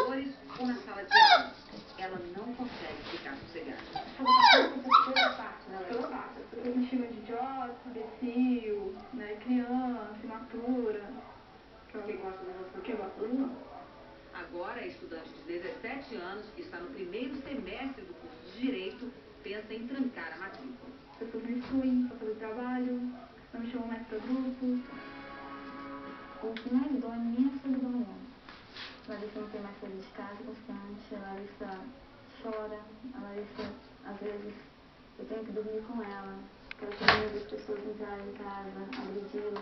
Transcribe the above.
corredores ou na sala de aula. Ela não consegue ficar sossegada. Toda parte. As pessoas me chamam de idiota, imbecil, né, criança, imatura. Quem gosta de você? Quem gosta de mim? Agora, a estudante de 17 anos, que está no primeiro semestre do curso de Direito, pensa em trancar a matrícula. As pessoas me excluem para fazer trabalho, não me chamam mais para grupo. O que mais dói em mim é a solidão dela. A Larissa não tem mais saída de casa constante, a Larissa chora, a Larissa, às vezes, eu tenho que dormir com ela, porque ela tem medo das pessoas entrarem em casa, agredi-la.